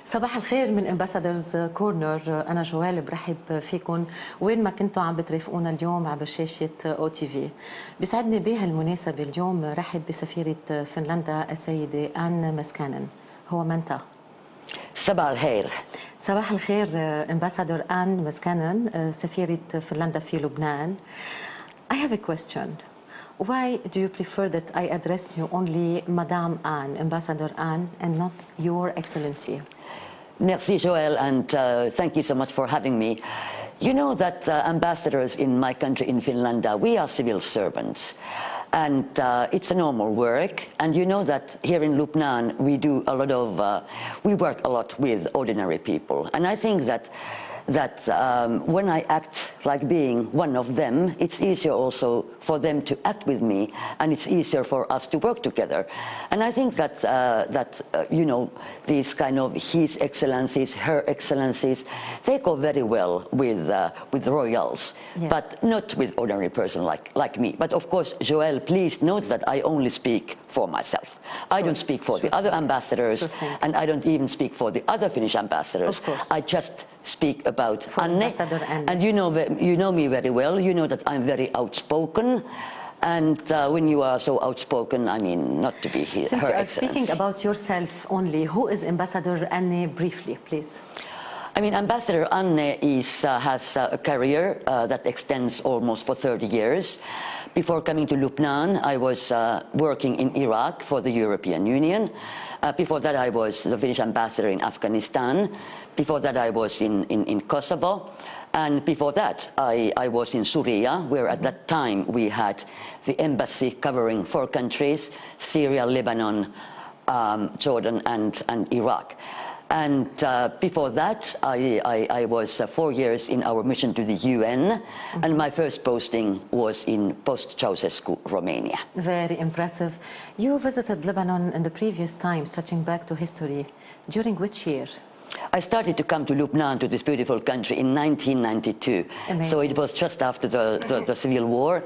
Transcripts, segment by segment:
صباح الخير من امباسادرز كورنر. انا جوال برحب فيكم وين ما كنتوا عم بترافقونا اليوم عبر شاشه او تي في. بيسعدني بهالمناسبه اليوم رحب بسفيره فنلندا السيده آن مسكانن. هو منتا. صباح الخير. صباح الخير امباسادور آن مسكانن سفيره فنلندا في لبنان. I have a question. Why do you prefer that I address you only Madame Anne, Ambassador Anne, and not Your Excellency? Merci, Joël, and thank you so much for having me. You know that ambassadors in my country, in Finland, we are civil servants. And it's a normal work. And you know that here in Lubnan, we do a lot of, we work a lot with ordinary people. And I think that when I act like being one of them, it's easier also for them to act with me, and it's easier for us to work together. And I think that you know, these kind of His Excellencies, Her Excellencies, they go very well with royals, yes, but not with ordinary person like me. But of course, Joël, please note that I only speak for myself. I don't speak for the other ambassadors, and I don't even speak for the other Finnish ambassadors. I just speak about Anne. And you know me very well. You know that I'm very outspoken. And when you are so outspoken, I mean, not to be here. Since you are speaking about yourself only, who is Ambassador Anne briefly, please? I mean, Ambassador Anne has a career that extends almost for 30 years. Before coming to Lubnan, I was working in Iraq for the European Union. Before that, I was the Finnish ambassador in Afghanistan. Before that, I was in Kosovo. And before that, I was in Syria, where at that time we had the embassy covering 4 countries, Syria, Lebanon, Jordan, and Iraq. And before that, I was 4 years in our mission to the UN, and my first posting was in post-Ceausescu, Romania. Very impressive. You visited Lebanon in the previous times, touching back to history. During which year? I started to come to Lubnan, to this beautiful country, in 1992. Amazing. So it was just after the civil war.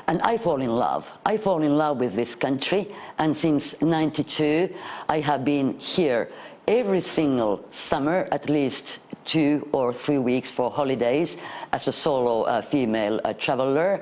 And I fall in love. I fall in love with this country. And since 92, I have been here every single summer, at least 2 or 3 weeks for holidays as a solo female traveler.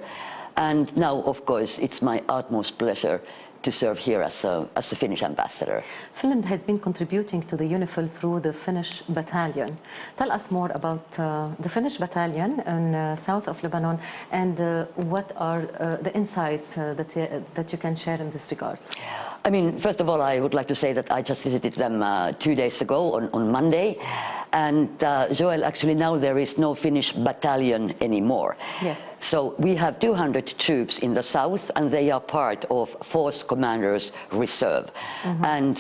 And now, of course, it's my utmost pleasure to serve here as a Finnish ambassador. Finland has been contributing to the UNIFIL through the Finnish battalion. Tell us more about the Finnish battalion in south of Lebanon, and what are the insights that you can share in this regard? I mean, first of all, I would like to say that I just visited them 2 days ago on Monday. And Joel, actually now there is no Finnish battalion anymore. Yes. So we have 200 troops in the south, and they are part of Force Commanders Reserve. And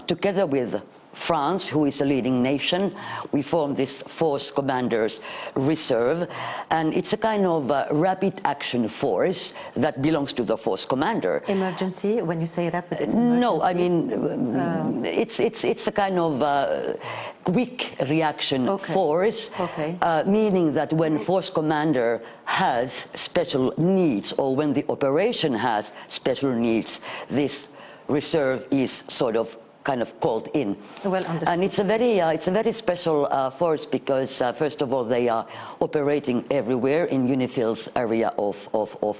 together with France, who is a leading nation, we form this Force Commanders Reserve, and it's a kind of rapid action force that belongs to the Force Commander. Emergency, when you say rapid, it's emergency? No, I mean, it's a kind of quick reaction force, meaning that when Force Commander has special needs, or when the operation has special needs, this reserve is sort of kind of called in. Well understood. And it's a very special force because first of all they are operating everywhere in UNIFIL's area of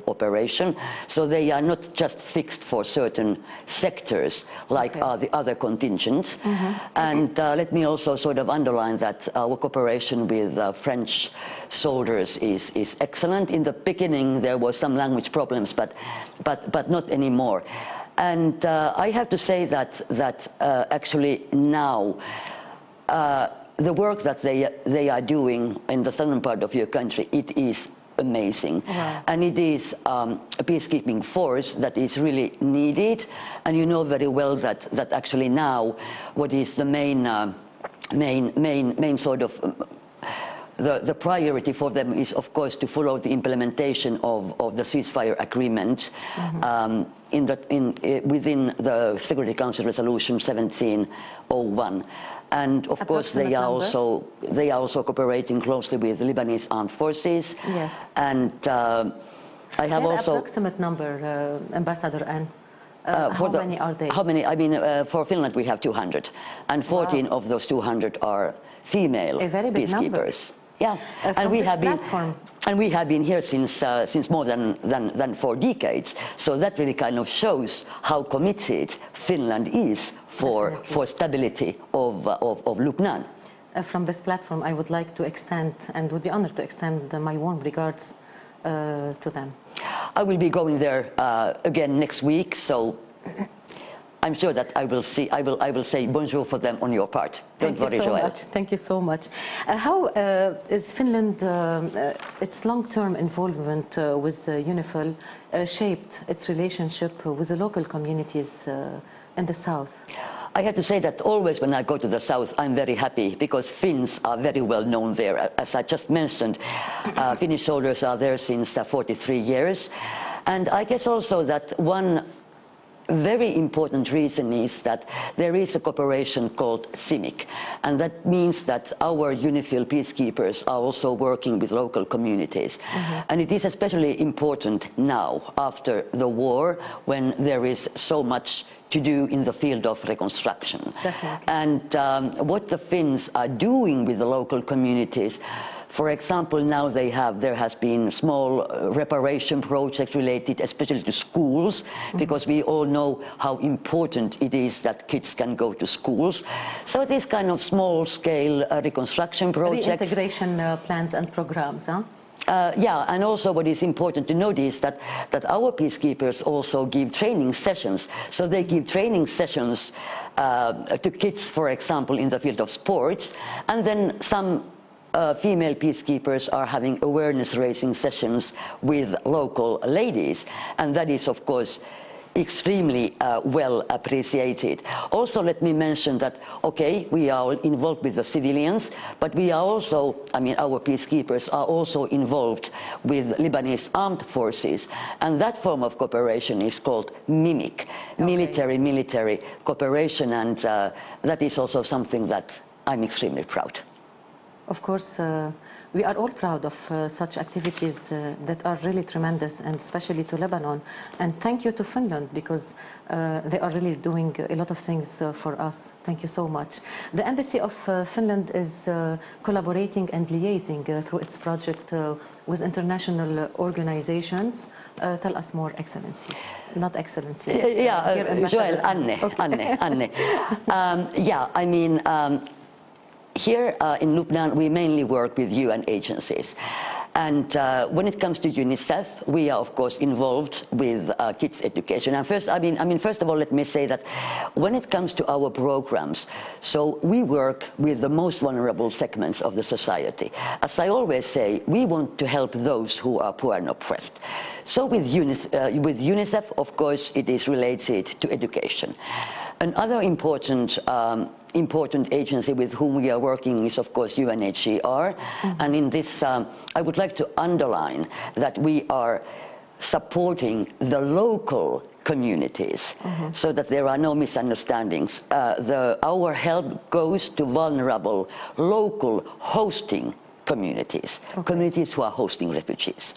operation, so they are not just fixed for certain sectors like the other contingents. And let me also sort of underline that our cooperation with French soldiers is excellent. In the beginning there was some language problems, but not anymore. And I have to say that actually now the work that they are doing in the southern part of your country, it is amazing. And it is a peacekeeping force that is really needed. And you know very well that actually now what is the main sort of the priority for them is, of course, to follow the implementation of the ceasefire agreement within the Security Council Resolution 1701. And of course, they are also cooperating closely with Lebanese armed forces. Yes. And I have also approximate number, Ambassador Anne. How many are they? How many? I mean, for Finland we have 200, and 14 of those 200 are female A very big peacekeepers. Yeah, and we have platform. And we have been here since more than 4 decades. So that really kind of shows how committed Finland is for stability of Lubnan. From this platform, I would like to extend, and would be honored to extend my warm regards to them. I will be going there again next week, so I'm sure that I will say bonjour for them on your part. Don't worry, Joël. Thank you so much. How is Finland, its long-term involvement with UNIFIL shaped its relationship with the local communities in the south? I have to say that always when I go to the south, I'm very happy because Finns are very well known there. As I just mentioned, Finnish soldiers are there since 43 years. And I guess also that one very important reason is that there is a cooperation called CIMIC, and that means that our UNIFIL peacekeepers are also working with local communities. And it is especially important now, after the war, when there is so much to do in the field of reconstruction. Definitely. And what the Finns are doing with the local communities, for example, now there has been small reparation projects related especially to schools, because we all know how important it is that kids can go to schools. So these kind of small-scale reconstruction projects. Reintegration plans and programs, huh? Yeah, and also what is important to note is that our peacekeepers also give training sessions. So they give training sessions to kids, for example, in the field of sports, and then some female peacekeepers are having awareness-raising sessions with local ladies, and that is, of course, extremely well appreciated. Also, let me mention that, okay, we are involved with the civilians, but we are also, I mean, our peacekeepers are also involved with Lebanese armed forces, and that form of cooperation is called MIMIC, military cooperation, and that is also something that I'm extremely proud. Of course, we are all proud of such activities that are really tremendous, and especially to Lebanon. And thank you to Finland, because they are really doing a lot of things for us. Thank you so much. The Embassy of Finland is collaborating and liaising through its project with international organizations. Tell us more, Excellency. Not Excellency. Yeah, Joël, Anne. Yeah, I mean, here in Lubnan, we mainly work with UN agencies. And when it comes to UNICEF, we are, of course, involved with kids' education. And first, first of all, let me say that when it comes to our programs, so we work with the most vulnerable segments of the society. As I always say, we want to help those who are poor and oppressed. So with UNICEF, of course, it is related to education. Another important agency with whom we are working is, of course, UNHCR. And in this, I would like to underline that we are supporting the local communities so that there are no misunderstandings. Our help goes to vulnerable local hosting communities, communities who are hosting refugees.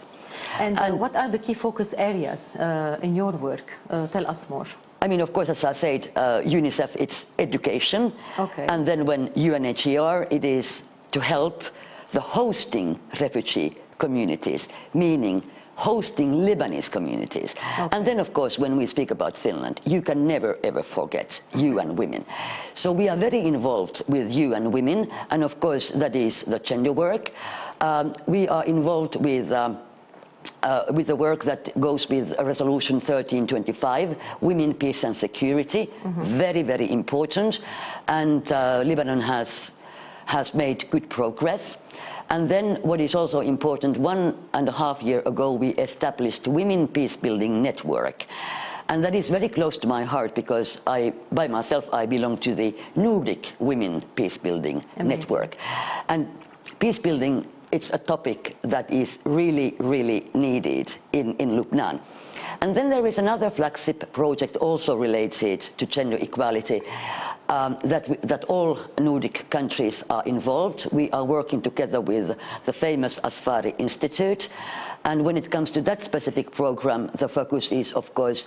And what are the key focus areas in your work? Tell us more. I mean, of course, as I said, UNICEF, it's education. Okay. And then when UNHCR, it is to help the hosting refugee communities, meaning hosting Lebanese communities. Okay. And then, of course, when we speak about Finland, you can never, ever forget UN Women. So we are very involved with UN Women, and of course, that is the gender work. We are involved with the work that goes with Resolution 1325, Women, Peace and Security, very, very important. And Lebanon has made good progress. And then what is also important, 1.5 years ago, we established Women Peace Building Network. And that is very close to my heart because by myself, I belong to the Nordic Women Peace Building Network. And peace building, it's a topic that is really, really needed in Lubnan. And then there is another flagship project also related to gender equality that all Nordic countries are involved. We are working together with the famous Asfari Institute. And when it comes to that specific program, the focus is, of course,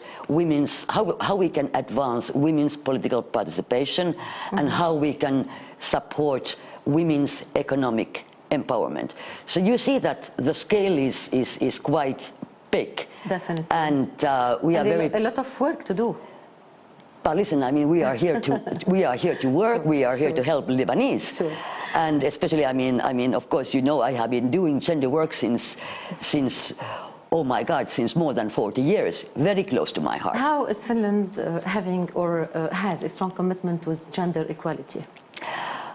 how we can advance women's political participation and how we can support women's economic empowerment. So you see that the scale is quite big. Definitely. And we are very... a lot of work to do. But listen, I mean, we are here to work. Sure, we are here to help Lebanese. Sure. And especially, I mean, of course, you know, I have been doing gender work since, oh my God, since more than 40 years. Very close to my heart. How is Finland having or has a strong commitment with gender equality?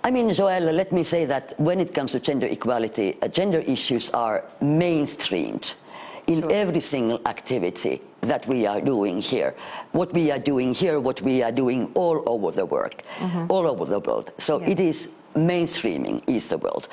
I mean, Joelle, let me say that when it comes to gender equality, gender issues are mainstreamed in every single activity that we are doing here. What we are doing here, what we are doing all over the world, all over the world. So it is mainstreaming is the world.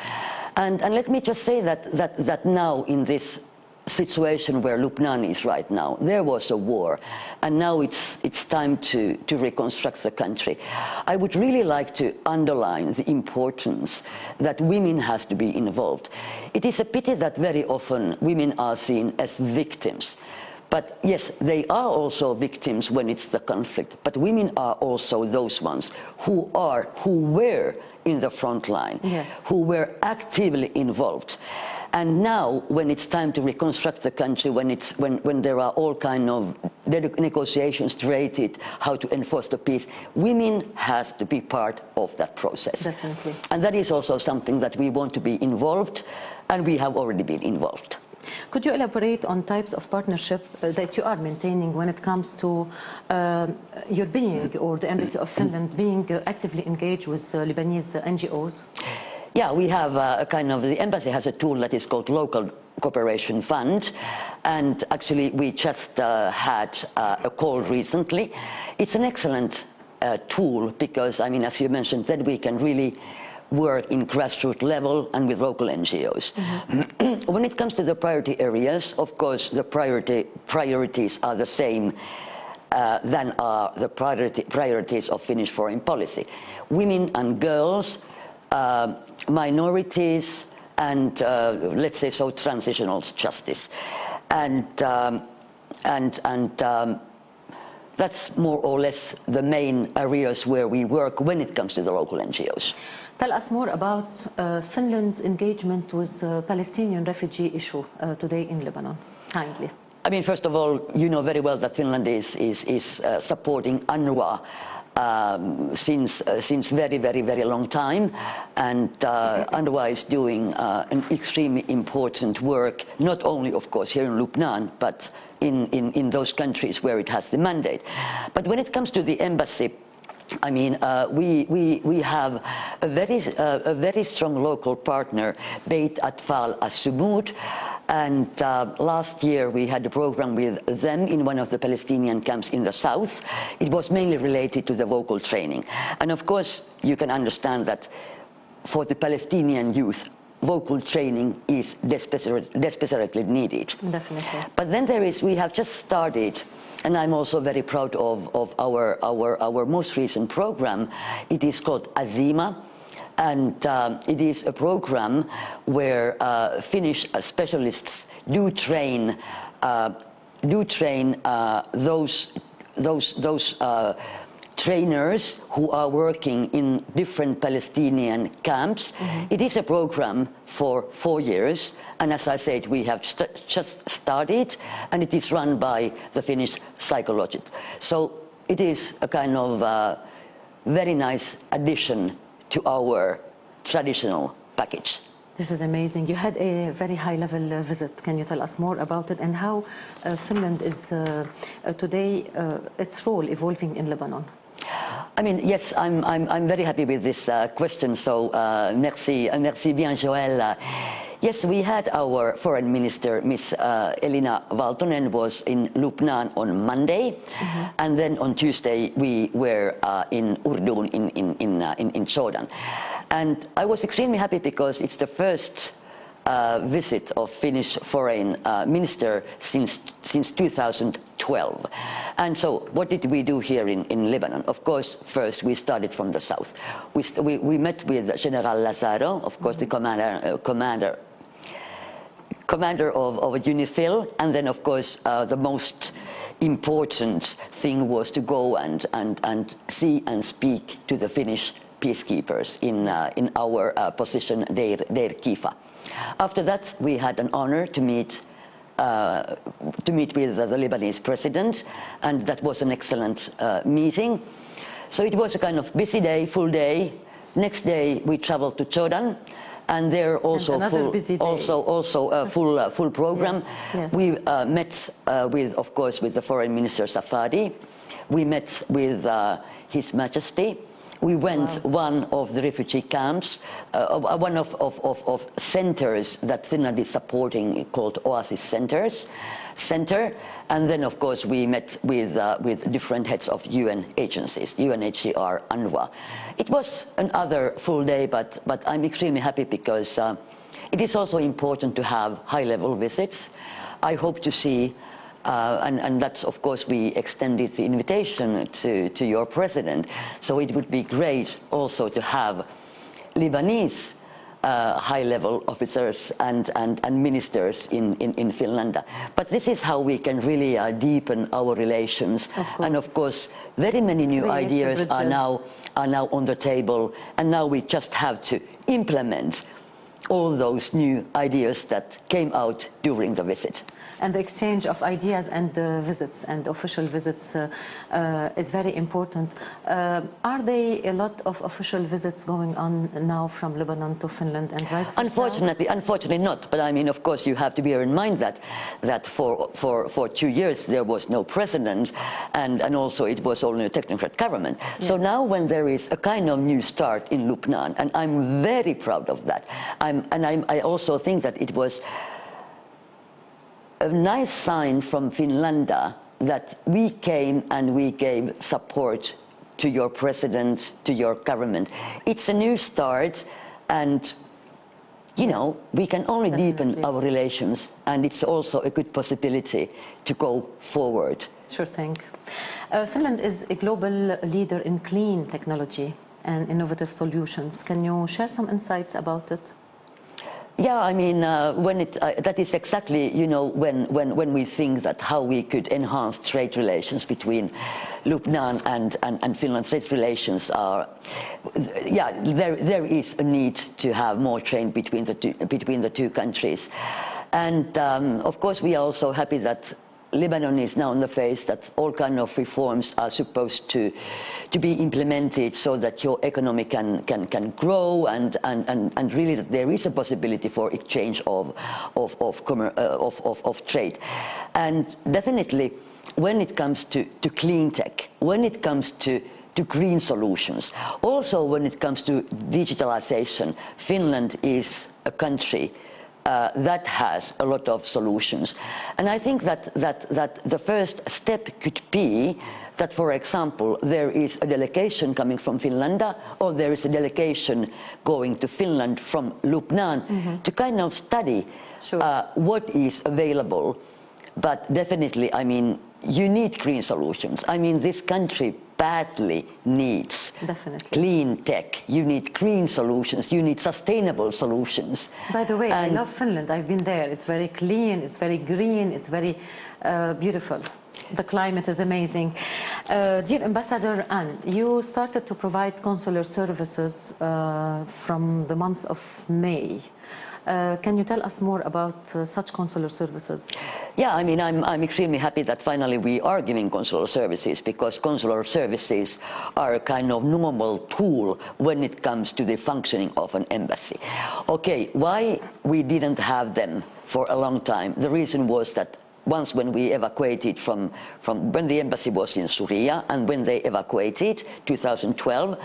And let me just say that now in this situation where Lebanon is right now, there was a war, and now it's time to reconstruct the country. I would really like to underline the importance that women has to be involved. It is a pity that very often women are seen as victims. But yes, they are also victims when it's the conflict. But women are also those ones who were in the front line, who were actively involved. And now, when it's time to reconstruct the country, when there are all kind of negotiations created, how to enforce the peace, women has to be part of that process. Definitely. And that is also something that we want to be involved, and we have already been involved. Could you elaborate on types of partnership that you are maintaining when it comes to your being, or the Embassy of Finland being actively engaged with Lebanese NGOs? Yeah, we have a kind of, the embassy has a tool that is called Local Cooperation Fund, and actually we just had a call recently. It's an excellent tool because, I mean, as you mentioned, then we can really work in grassroots level and with local NGOs. When it comes to the priority areas, of course, the priorities are the same than are the priorities of Finnish foreign policy. Women and girls, minorities, and let's say so, transitional justice, and that's more or less the main areas where we work when it comes to the local NGOs. Tell us more about Finland's engagement with the Palestinian refugee issue today in Lebanon, kindly. I mean, first of all, you know very well that Finland is supporting UNRWA since very long time, and UNRWA is doing an extremely important work, not only, of course, here in Lebanon, but in those countries where it has the mandate. But when it comes to the embassy, I mean, we have a very strong local partner, Beit Atfal Assumud, and last year we had a program with them in one of the Palestinian camps in the south. It was mainly related to the vocal training. And of course, you can understand that for the Palestinian youth, vocal training is desperately needed. Definitely. But then we have just started, and I'm also very proud of our most recent program. It is called Azima, and it is a program where Finnish specialists do train those trainers who are working in different Palestinian camps. It is a program for 4 years, and as I said, we have just started, and it is run by the Finnish psychologist. So it is a kind of very nice addition to our traditional package. This is amazing. You had a very high-level visit. Can you tell us more about it and how Finland is today, its role evolving in Lebanon? I mean, yes, I'm very happy with this question. So, merci bien, Joël. Yes, we had our foreign minister, Miss Elina Valtonen, was in Lebanon on Monday, and then on Tuesday we were in Urdun in Jordan, and I was extremely happy because it's the first visit of Finnish foreign minister since 2012. And so what did we do here in Lebanon? Of course, first we started from the south. We met with General Lazaro, of course, the commander of UNIFIL, and then of course the most important thing was to go and see and speak to the Finnish peacekeepers in our position, their Kifa. After that, we had an honor to meet with the Lebanese president, and that was an excellent meeting. So it was a kind of busy day, full day. Next day, we traveled to Jordan, and there also full program. Yes, yes. We met with, of course, with the Foreign Minister Safadi. We met with His Majesty. We went one of the refugee camps, one of centers that Finland is supporting called Oasis Center. And then, of course, we met with different heads of UN agencies, UNHCR, UNRWA. It was another full day, but I'm extremely happy because it is also important to have high-level visits. I hope to see, and that's, of course, we extended the invitation to your president, so it would be great also to have Lebanese high-level officers and ministers in Finland. But this is how we can really deepen our relations. And of course, very many new ideas are now on the table, and now we just have to implement all those new ideas that came out during the visit. And the exchange of ideas and visits and official visits is very important. Are there a lot of official visits going on now from Lebanon to Finland and vice versa? Unfortunately not. But I mean, of course, you have to bear in mind that for 2 years there was no president, and also it was only a technocrat government. Yes. So now when there is a kind of new start in Lebanon, and I'm very proud of that, I also think that it was a nice sign from Finland that we came and we gave support to your president, to your government. It's a new start, and you know, we can only deepen our relations, and it's also a good possibility to go forward. Sure thing. Finland is a global leader in clean technology and innovative solutions. Can you share some insights about it? Yeah, I mean, that is exactly, you know, when we think that how we could enhance trade relations between Lebanon and Finland. Trade relations are, yeah, there is a need to have more trade between the two countries, and of course we are also happy that Lebanon is now in the phase that all kind of reforms are supposed to be implemented so that your economy can grow, and really that there is a possibility for exchange of trade. And definitely when it comes to clean tech, when it comes to green solutions, also when it comes to digitalization, Finland is a country that has a lot of solutions. And I think that the first step could be that, for example, there is a delegation coming from Finland, or there is a delegation going to Finland from Lebanon to kind of study what is available. But definitely, I mean, you need green solutions. I mean, this country badly needs clean tech. You need green solutions. You need sustainable solutions. By the way, I love Finland. I've been there. It's very clean. It's very green. It's very beautiful. The climate is amazing. Dear Ambassador Anne, you started to provide consular services from the month of May. Can you tell us more about such consular services? Yeah, I mean, I'm extremely happy that finally we are giving consular services, because consular services are a kind of normal tool when it comes to the functioning of an embassy. Okay, why we didn't have them for a long time? The reason was that once when we evacuated from when the embassy was in Syria, and when they evacuated 2012,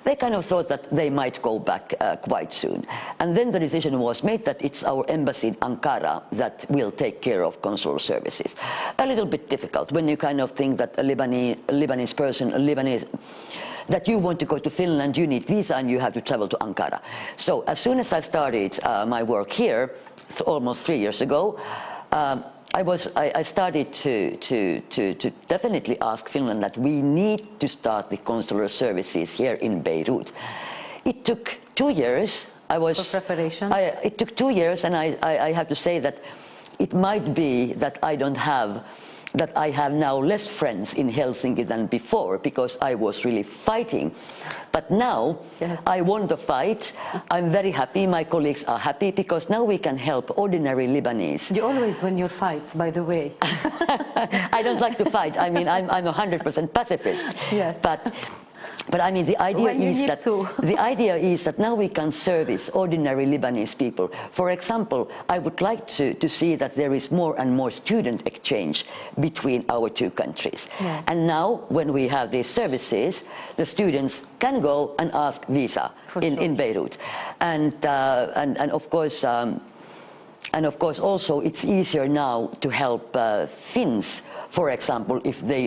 they kind of thought that they might go back quite soon. And then the decision was made that it's our embassy in Ankara that will take care of consular services. A little bit difficult when you kind of think that a Lebanese person, that you want to go to Finland, you need visa and you have to travel to Ankara. So as soon as I started my work here, almost 3 years ago, I started to definitely ask Finland that we need to start the consular services here in Beirut. It took 2 years, For preparation? It took 2 years, and I have to say that it might be that I have now less friends in Helsinki than before, because I was really fighting. But now I won the fight. I'm very happy. My colleagues are happy, because now we can help ordinary Lebanese. You always win your fights, by the way. I don't like to fight. I mean, I'm 100% pacifist. Yes. But I mean, the idea is that now we can service ordinary Lebanese people. For example, I would like to see that there is more and more student exchange between our two countries. Yes. And now, when we have these services, the students can go and ask visa in Beirut. And of course, also it's easier now to help Finns, for example,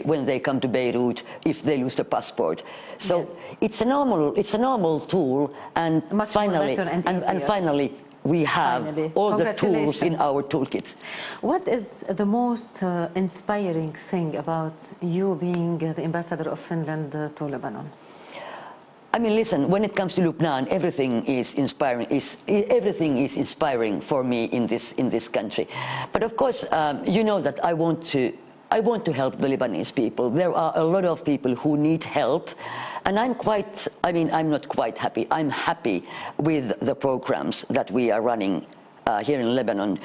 when they come to Beirut, if they lose the passport. So it's a normal tool, and finally we have all the tools in our toolkit. What is the most inspiring thing about you being the ambassador of Finland to Lebanon? I mean, listen, when it comes to Lebanon, everything is inspiring for me in this country. But of course, you know that I want to help the Lebanese people. There are a lot of people who need help, and I'm not quite happy. I'm happy with the programs that we are running here in Lebanon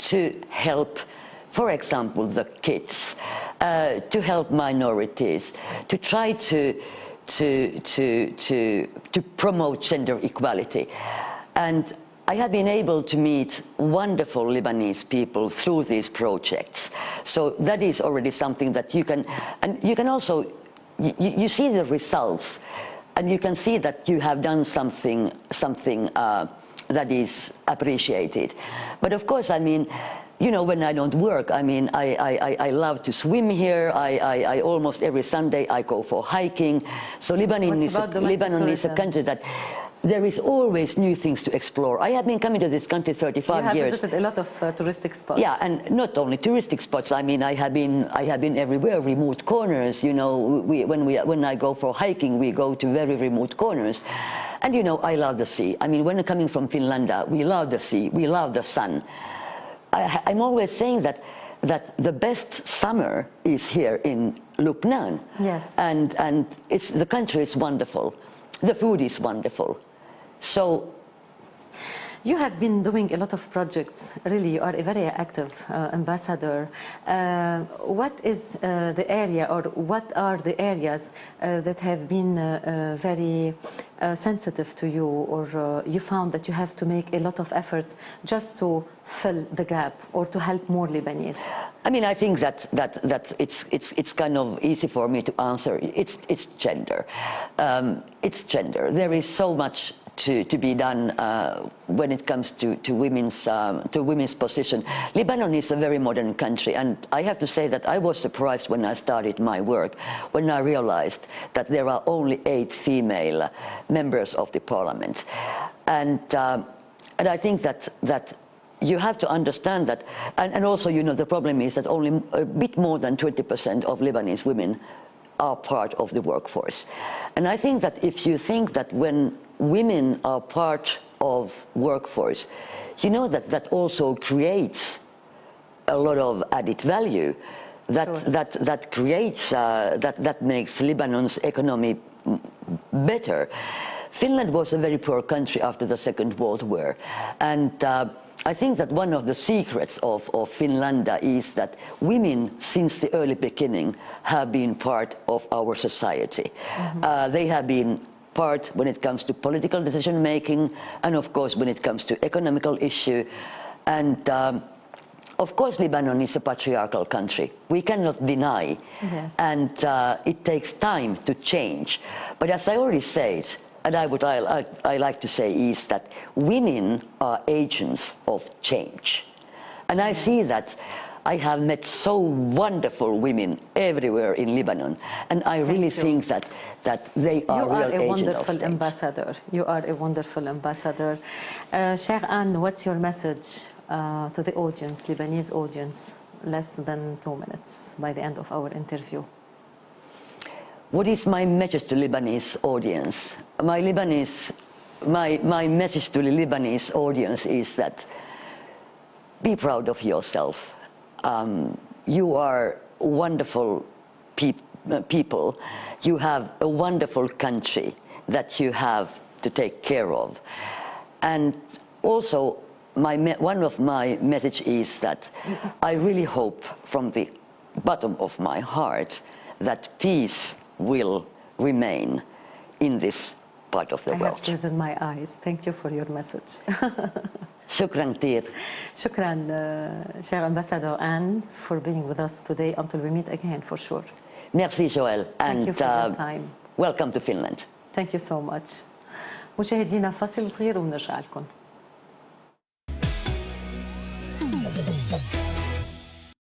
to help, for example, the kids, to help minorities, to try to promote gender equality. And I have been able to meet wonderful Lebanese people through these projects. So that is already something that you can also, you see the results, and you can see that you have done something that is appreciated. But of course, I mean, you know, when I don't work, I mean, I love to swim here. I almost every Sunday I go for hiking. So Lebanon is a country that there is always new things to explore. I have been coming to this country 35 years. You have visited a lot of touristic spots. Yeah, and not only touristic spots. I mean, I have been everywhere, remote corners. You know, when I go for hiking, we go to very remote corners. And you know, I love the sea. I mean, when coming from Finland, we love the sea, we love the sun. I'm always saying that the best summer is here in Lebanon. Yes. And the country is wonderful. The food is wonderful. So you have been doing a lot of projects. Really, you are a very active ambassador. What is the area, or what are the areas that have been very sensitive to you, or you found that you have to make a lot of efforts just to fill the gap or to help more Lebanese? I mean, I think that it's kind of easy for me to answer. It's gender. It's gender. There is so much to be done when it comes to women's position. Lebanon is a very modern country, and I have to say that I was surprised when I started my work, when I realized that there are only 8 female members of the parliament, and I think that you have to understand that, and also, you know, the problem is that only a bit more than 20% of Lebanese women are part of the workforce. And I think that if you think that when women are part of workforce, you know that also creates a lot of added value, that creates, that makes Lebanon's economy better. Finland was a very poor country after the Second World War, and I think that one of the secrets of Finland is that women, since the early beginning, have been part of our society. Mm-hmm. They have been part when it comes to political decision making, and of course when it comes to economical issue. And of course Lebanon is a patriarchal country. We cannot deny. Yes. And it takes time to change. But as I already said, and I like to say is that women are agents of change. And I see that I have met so wonderful women everywhere in Lebanon, and I really think that they are real agents of change. You are a wonderful ambassador. You are a wonderful ambassador. Sheikh Anne, what's your message to the audience, Lebanese audience? Less than 2 minutes by the end of our interview. What is my message to Lebanese audience? My Lebanese my message to the Lebanese audience is that be proud of yourself. You are wonderful people. You have a wonderful country that you have to take care of. And also, one of my message is that I really hope from the bottom of my heart that peace will remain in this part of the world. I have tears in my eyes. Thank you for your message. Shukran كثير. Shukran, Chair Ambassador Anne, for being with us today until we meet again for sure. Merci Joël. Thank you for your time. Welcome to Finland. Thank you so much. مشاهدينا فاصل صغير ونرجع لكم.